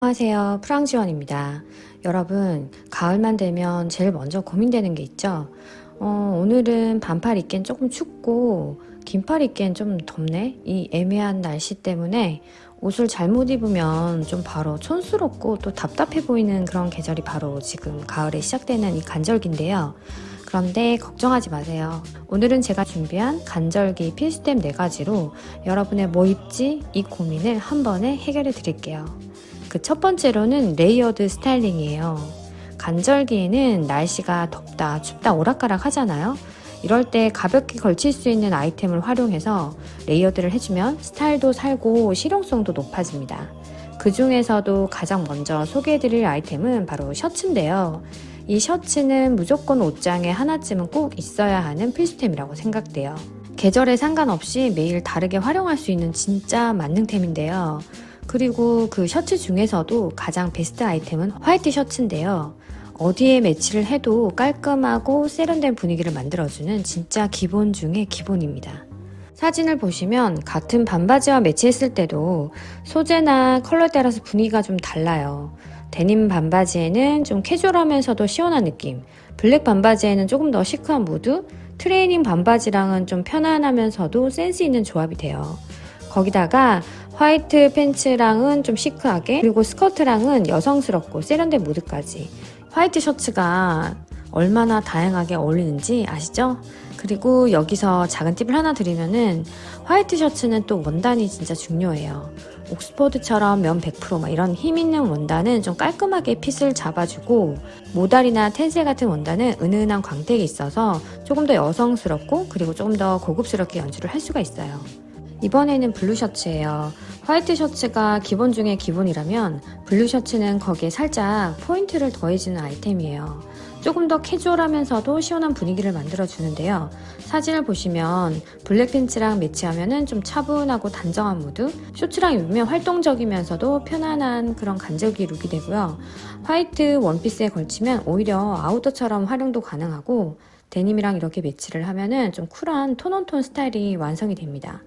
안녕하세요. 프랑지원입니다. 여러분, 가을만 되면 제일 먼저 고민되는 게 있죠? 오늘은 반팔 입기엔 조금 춥고 긴팔 입기엔 좀 덥네? 이 애매한 날씨 때문에 옷을 잘못 입으면 좀 바로 촌스럽고 또 답답해 보이는 그런 계절이 바로 지금 가을에 시작되는 이 간절기인데요. 그런데 걱정하지 마세요. 오늘은 제가 준비한 간절기 필수템 4가지로 여러분의 뭐 입지? 이 고민을 한 번에 해결해 드릴게요. 그 첫 번째로는 레이어드 스타일링이에요. 간절기에는 날씨가 덥다, 춥다, 오락가락 하잖아요. 이럴 때 가볍게 걸칠 수 있는 아이템을 활용해서 레이어드를 해주면 스타일도 살고 실용성도 높아집니다. 그 중에서도 가장 먼저 소개해드릴 아이템은 바로 셔츠인데요. 이 셔츠는 무조건 옷장에 하나쯤은 꼭 있어야 하는 필수템이라고 생각돼요. 계절에 상관없이 매일 다르게 활용할 수 있는 진짜 만능템인데요. 그리고 그 셔츠 중에서도 가장 베스트 아이템은 화이트 셔츠인데요. 어디에 매치를 해도 깔끔하고 세련된 분위기를 만들어주는 진짜 기본 중의 기본입니다. 사진을 보시면 같은 반바지와 매치했을 때도 소재나 컬러에 따라서 분위기가 좀 달라요. 데님 반바지에는 좀 캐주얼하면서도 시원한 느낌, 블랙 반바지에는 조금 더 시크한 무드, 트레이닝 반바지랑은 좀 편안하면서도 센스 있는 조합이 돼요. 거기다가 화이트 팬츠랑은 좀 시크하게, 그리고 스커트랑은 여성스럽고 세련된 무드까지. 화이트 셔츠가 얼마나 다양하게 어울리는지 아시죠? 그리고 여기서 작은 팁을 하나 드리면은 화이트 셔츠는 또 원단이 진짜 중요해요. 옥스퍼드처럼 면 100% 이런 힘 있는 원단은 좀 깔끔하게 핏을 잡아주고, 모달이나 텐셀 같은 원단은 은은한 광택이 있어서 조금 더 여성스럽고 그리고 조금 더 고급스럽게 연출을 할 수가 있어요. 이번에는 블루 셔츠예요. 화이트 셔츠가 기본 중에 기본이라면 블루 셔츠는 거기에 살짝 포인트를 더해주는 아이템이에요. 조금 더 캐주얼하면서도 시원한 분위기를 만들어주는데요. 사진을 보시면 블랙 팬츠랑 매치하면 좀 차분하고 단정한 무드, 셔츠랑 입으면 활동적이면서도 편안한 그런 간절기 룩이 되고요. 화이트 원피스에 걸치면 오히려 아우터처럼 활용도 가능하고, 데님이랑 이렇게 매치를 하면 좀 쿨한 톤온톤 스타일이 완성이 됩니다.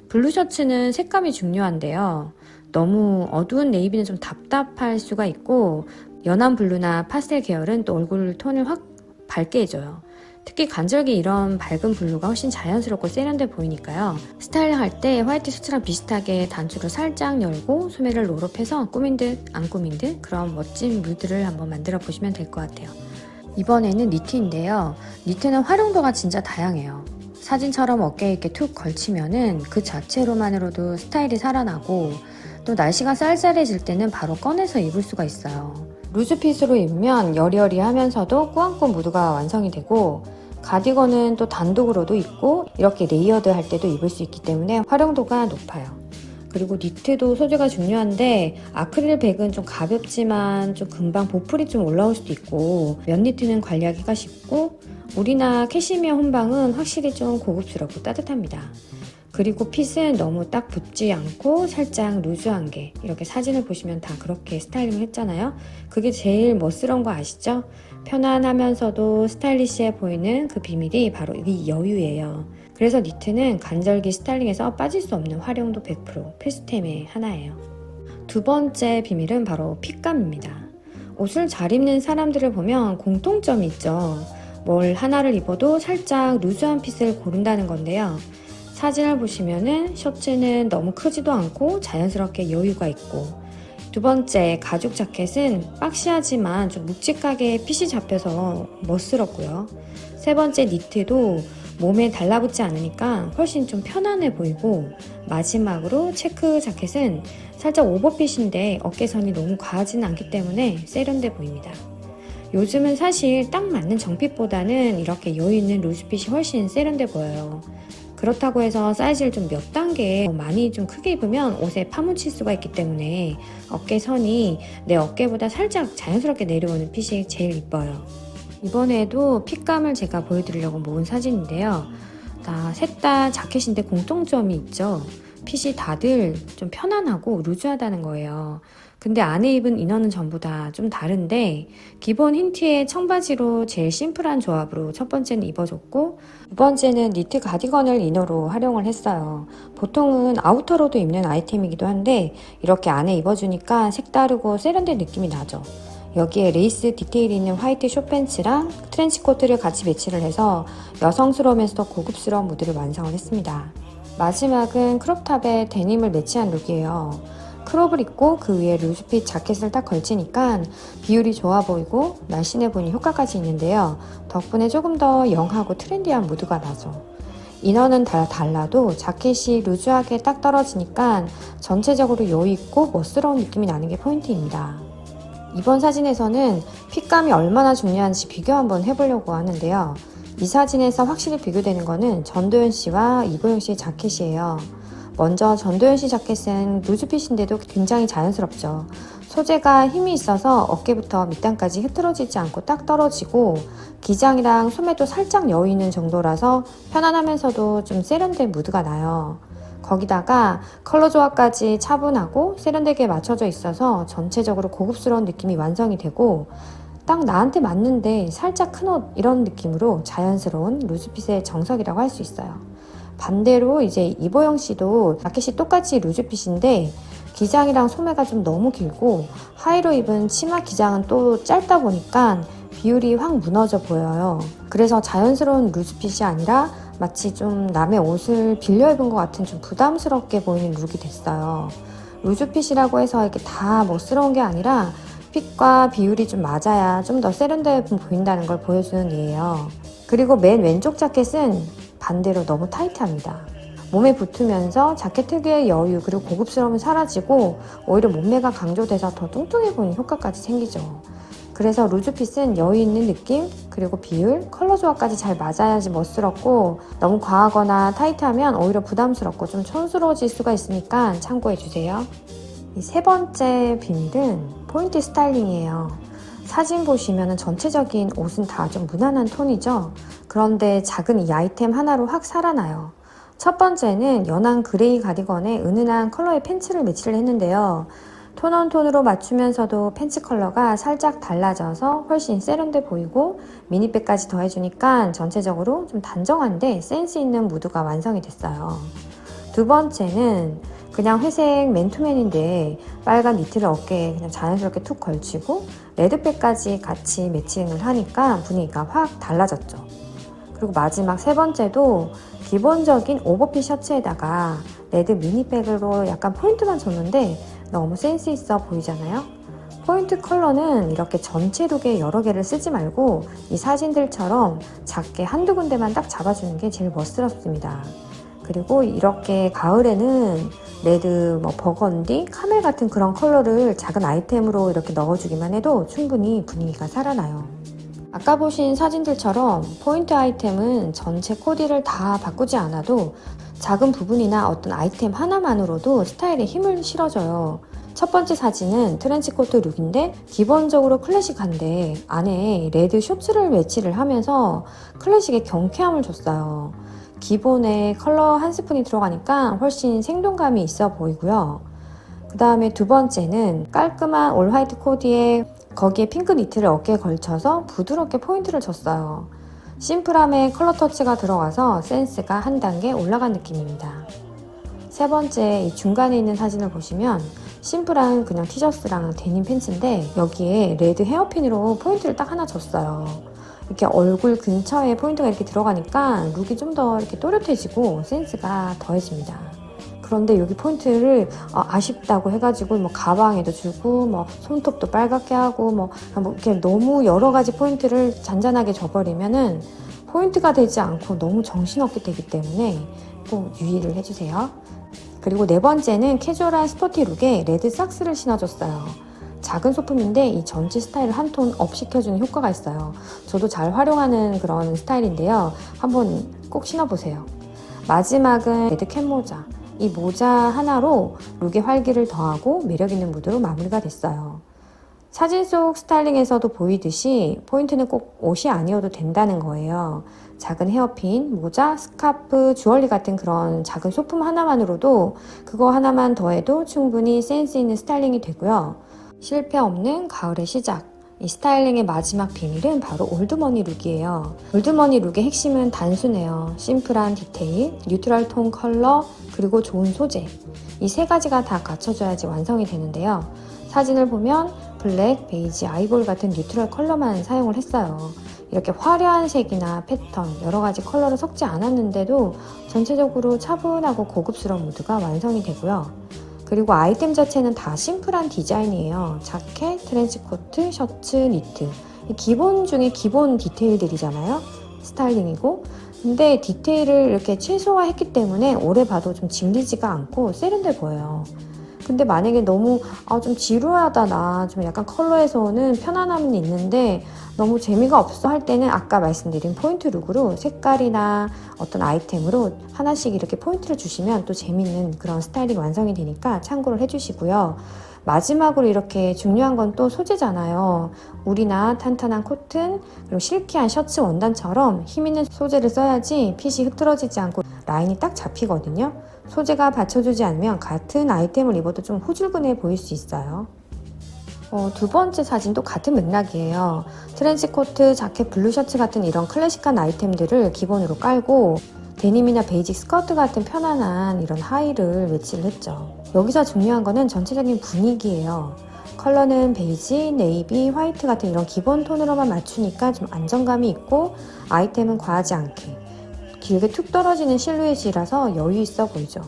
블루 셔츠는 색감이 중요한데요. 너무 어두운 네이비는 좀 답답할 수가 있고, 연한 블루나 파스텔 계열은 또 얼굴 톤을 확 밝게 해줘요. 특히 간절기 이런 밝은 블루가 훨씬 자연스럽고 세련돼 보이니까요. 스타일링 할 때 화이트 셔츠랑 비슷하게 단추를 살짝 열고 소매를 롤업해서 꾸민 듯 안 꾸민 듯 그런 멋진 무드를 한번 만들어 보시면 될 것 같아요. 이번에는 니트인데요. 니트는 활용도가 진짜 다양해요. 사진처럼 어깨에 이렇게 툭 걸치면은 그 자체로만으로도 스타일이 살아나고, 또 날씨가 쌀쌀해질 때는 바로 꺼내서 입을 수가 있어요. 루즈핏으로 입으면 여리여리하면서도 꾸안꾸 무드가 완성이 되고, 가디건은 또 단독으로도 입고 이렇게 레이어드 할 때도 입을 수 있기 때문에 활용도가 높아요. 그리고 니트도 소재가 중요한데, 아크릴 백은 좀 가볍지만 좀 금방 보풀이 좀 올라올 수도 있고, 면 니트는 관리하기가 쉽고, 울이나 캐시미어 혼방은 확실히 좀 고급스럽고 따뜻합니다. 그리고 핏은 너무 딱 붙지 않고 살짝 루즈한 게, 이렇게 사진을 보시면 다 그렇게 스타일링을 했잖아요. 그게 제일 멋스러운 거 아시죠? 편안하면서도 스타일리시해 보이는 그 비밀이 바로 이 여유예요. 그래서 니트는 간절기 스타일링에서 빠질 수 없는 활용도 100% 필수템의 하나예요. 두 번째 비밀은 바로 핏감입니다. 옷을 잘 입는 사람들을 보면 공통점이 있죠. 뭘 하나를 입어도 살짝 루즈한 핏을 고른다는 건데요. 사진을 보시면은 셔츠는 너무 크지도 않고 자연스럽게 여유가 있고, 두 번째 가죽 자켓은 박시하지만 좀 묵직하게 핏이 잡혀서 멋스럽고요. 세 번째 니트도 몸에 달라붙지 않으니까 훨씬 좀 편안해 보이고, 마지막으로 체크 자켓은 살짝 오버핏인데 어깨선이 너무 과하지는 않기 때문에 세련돼 보입니다. 요즘은 사실 딱 맞는 정핏보다는 이렇게 여유 있는 루즈핏이 훨씬 세련돼 보여요. 그렇다고 해서 사이즈를 좀 몇 단계 많이 좀 크게 입으면 옷에 파묻힐 수가 있기 때문에 어깨선이 내 어깨보다 살짝 자연스럽게 내려오는 핏이 제일 이뻐요. 이번에도 핏감을 제가 보여드리려고 모은 사진인데요. 셋 다 자켓인데 공통점이 있죠. 핏이 다들 좀 편안하고 루즈하다는 거예요. 근데 안에 입은 이너는 전부 다 좀 다른데 기본 흰 티에 청바지로 제일 심플한 조합으로 첫 번째는 입어줬고 두 번째는 니트 가디건을 이너로 활용을 했어요. 보통은 아우터로도 입는 아이템이기도 한데 이렇게 안에 입어주니까 색다르고 세련된 느낌이 나죠. 여기에 레이스 디테일이 있는 화이트 숏팬츠랑 트렌치코트를 같이 매치를 해서 여성스러우면서도 고급스러운 무드를 완성을 했습니다. 마지막은 크롭탑에 데님을 매치한 룩이에요. 크롭을 입고 그 위에 루즈핏 자켓을 딱 걸치니까 비율이 좋아 보이고 날씬해 보이는 효과까지 있는데요. 덕분에 조금 더 영하고 트렌디한 무드가 나죠. 이너는 달라도 자켓이 루즈하게 딱 떨어지니까 전체적으로 여유있고 멋스러운 느낌이 나는 게 포인트입니다. 이번 사진에서는 핏감이 얼마나 중요한지 비교 한번 해보려고 하는데요. 이 사진에서 확실히 비교되는 거는 전도연 씨와 이보영 씨의 자켓이에요. 먼저 전도연 씨 자켓은 루즈핏인데도 굉장히 자연스럽죠. 소재가 힘이 있어서 어깨부터 밑단까지 흐트러지지 않고 딱 떨어지고 기장이랑 소매도 살짝 여유 있는 정도라서 편안하면서도 좀 세련된 무드가 나요. 거기다가 컬러 조합까지 차분하고 세련되게 맞춰져 있어서 전체적으로 고급스러운 느낌이 완성이 되고 딱 나한테 맞는데 살짝 큰 옷 이런 느낌으로 자연스러운 루즈핏의 정석이라고 할 수 있어요. 반대로 이제 이보영 씨도 자켓이 똑같이 루즈핏인데 기장이랑 소매가 좀 너무 길고 하의로 입은 치마 기장은 또 짧다 보니까 비율이 확 무너져 보여요. 그래서 자연스러운 루즈핏이 아니라 마치 좀 남의 옷을 빌려 입은 것 같은 좀 부담스럽게 보이는 룩이 됐어요. 루즈핏이라고 해서 이렇게 다 멋스러운 게 아니라 핏과 비율이 좀 맞아야 좀 더 세련돼 보인다는 걸 보여주는 예예요. 그리고 맨 왼쪽 자켓은 반대로 너무 타이트합니다. 몸에 붙으면서 자켓 특유의 여유 그리고 고급스러움이 사라지고 오히려 몸매가 강조돼서 더 뚱뚱해 보이는 효과까지 생기죠. 그래서 루즈핏은 여유 있는 느낌 그리고 비율, 컬러 조합까지 잘 맞아야지 멋스럽고 너무 과하거나 타이트하면 오히려 부담스럽고 좀 촌스러워질 수가 있으니까 참고해주세요. 이 세 번째 비밀은 포인트 스타일링이에요. 사진 보시면 전체적인 옷은 다 좀 무난한 톤이죠. 그런데 작은 이 아이템 하나로 확 살아나요. 첫 번째는 연한 그레이 가디건에 은은한 컬러의 팬츠를 매치를 했는데요. 톤온톤으로 맞추면서도 팬츠 컬러가 살짝 달라져서 훨씬 세련돼 보이고 미니백까지 더해주니까 전체적으로 좀 단정한데 센스 있는 무드가 완성이 됐어요. 두 번째는 그냥 회색 맨투맨인데 빨간 니트를 어깨에 그냥 자연스럽게 툭 걸치고 레드백까지 같이 매칭을 하니까 분위기가 확 달라졌죠. 그리고 마지막 세 번째도 기본적인 오버핏 셔츠에다가 레드 미니백으로 약간 포인트만 줬는데 너무 센스 있어 보이잖아요. 포인트 컬러는 이렇게 전체 룩에 여러 개를 쓰지 말고 이 사진들처럼 작게 한두 군데만 딱 잡아주는 게 제일 멋스럽습니다. 그리고 이렇게 가을에는 레드, 버건디, 카멜 같은 그런 컬러를 작은 아이템으로 이렇게 넣어주기만 해도 충분히 분위기가 살아나요. 아까 보신 사진들처럼 포인트 아이템은 전체 코디를 다 바꾸지 않아도 작은 부분이나 어떤 아이템 하나만으로도 스타일에 힘을 실어줘요. 첫 번째 사진은 트렌치코트 룩인데 기본적으로 클래식한데 안에 레드 쇼츠를 매치를 하면서 클래식의 경쾌함을 줬어요. 기본에 컬러 한 스푼이 들어가니까 훨씬 생동감이 있어 보이고요. 그 다음에 두 번째는 깔끔한 올 화이트 코디에 거기에 핑크 니트를 어깨에 걸쳐서 부드럽게 포인트를 줬어요. 심플함에 컬러 터치가 들어가서 센스가 한 단계 올라간 느낌입니다. 세 번째, 이 중간에 있는 사진을 보시면 심플한 그냥 티셔츠랑 데님 팬츠인데 여기에 레드 헤어핀으로 포인트를 딱 하나 줬어요. 이렇게 얼굴 근처에 포인트가 이렇게 들어가니까 룩이 좀 더 이렇게 또렷해지고 센스가 더해집니다. 그런데 여기 포인트를 아쉽다고 해가지고 가방에도 주고 손톱도 빨갛게 하고 이렇게 너무 여러 가지 포인트를 잔잔하게 줘버리면은 포인트가 되지 않고 너무 정신없게 되기 때문에 꼭 유의를 해주세요. 그리고 네 번째는 캐주얼한 스포티 룩에 레드 삭스를 신어줬어요. 작은 소품인데 이 전체 스타일을 한 톤 업 시켜주는 효과가 있어요. 저도 잘 활용하는 그런 스타일인데요. 한번 꼭 신어보세요. 마지막은 레드 캡 모자. 이 모자 하나로 룩의 활기를 더하고 매력있는 무드로 마무리가 됐어요. 사진 속 스타일링에서도 보이듯이 포인트는 꼭 옷이 아니어도 된다는 거예요. 작은 헤어핀, 모자, 스카프, 주얼리 같은 그런 작은 소품 하나만으로도 그거 하나만 더해도 충분히 센스 있는 스타일링이 되고요. 실패 없는 가을의 시작. 이 스타일링의 마지막 비밀은 바로 올드머니 룩이에요. 올드머니 룩의 핵심은 단순해요. 심플한 디테일, 뉴트럴 톤 컬러, 그리고 좋은 소재. 이 세 가지가 다 갖춰져야지 완성이 되는데요. 사진을 보면 블랙, 베이지, 아이보리 같은 뉴트럴 컬러만 사용을 했어요. 이렇게 화려한 색이나 패턴, 여러 가지 컬러를 섞지 않았는데도 전체적으로 차분하고 고급스러운 무드가 완성이 되고요. 그리고 아이템 자체는 다 심플한 디자인이에요. 자켓, 트렌치코트, 셔츠, 니트. 기본 중에 기본 디테일들이잖아요. 스타일링이고. 근데 디테일을 이렇게 최소화했기 때문에 오래 봐도 좀 질리지가 않고 세련돼 보여요. 근데 만약에 너무 좀 지루하다, 나 좀 약간 컬러에서는 편안함은 있는데 너무 재미가 없어 할 때는 아까 말씀드린 포인트 룩으로 색깔이나 어떤 아이템으로 하나씩 이렇게 포인트를 주시면 또 재밌는 그런 스타일링 완성이 되니까 참고를 해주시고요. 마지막으로 이렇게 중요한 건 또 소재잖아요. 울이나 탄탄한 코튼, 그리고 실키한 셔츠 원단처럼 힘있는 소재를 써야지 핏이 흐트러지지 않고 라인이 딱 잡히거든요. 소재가 받쳐주지 않으면 같은 아이템을 입어도 좀 후줄근해 보일 수 있어요. 두 번째 사진도 같은 맥락이에요. 트렌치코트, 자켓, 블루 셔츠 같은 이런 클래식한 아이템들을 기본으로 깔고 데님이나 베이직 스커트 같은 편안한 이런 하의를 매치를 했죠. 여기서 중요한 거는 전체적인 분위기예요. 컬러는 베이지, 네이비, 화이트 같은 이런 기본 톤으로만 맞추니까 좀 안정감이 있고 아이템은 과하지 않게 길게 툭 떨어지는 실루엣이라서 여유 있어 보이죠.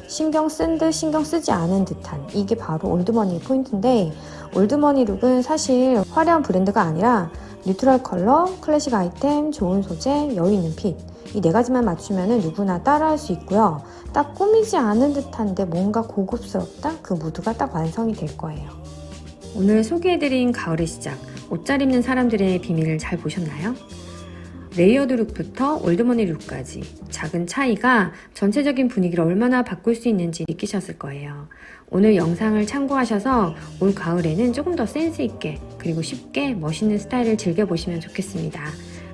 신경 쓴 듯 신경 쓰지 않은 듯한 이게 바로 올드머니의 포인트인데 올드머니 룩은 사실 화려한 브랜드가 아니라 뉴트럴 컬러, 클래식 아이템, 좋은 소재, 여유 있는 핏 이 네 가지만 맞추면 누구나 따라할 수 있고요. 딱 꾸미지 않은 듯한데 뭔가 고급스럽다? 그 무드가 딱 완성이 될 거예요. 오늘 소개해드린 가을의 시작, 옷 잘 입는 사람들의 비밀을 잘 보셨나요? 레이어드 룩부터 올드머니 룩까지 작은 차이가 전체적인 분위기를 얼마나 바꿀 수 있는지 느끼셨을 거예요. 오늘 영상을 참고하셔서 올 가을에는 조금 더 센스 있게 그리고 쉽게 멋있는 스타일을 즐겨보시면 좋겠습니다.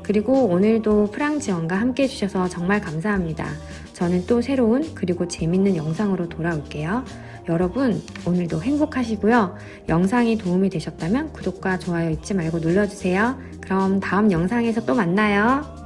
그리고 오늘도 프랑지원과 함께 해주셔서 정말 감사합니다. 저는 또 새로운 그리고 재밌는 영상으로 돌아올게요. 여러분 오늘도 행복하시고요. 영상이 도움이 되셨다면 구독과 좋아요 잊지 말고 눌러주세요. 그럼 다음 영상에서 또 만나요.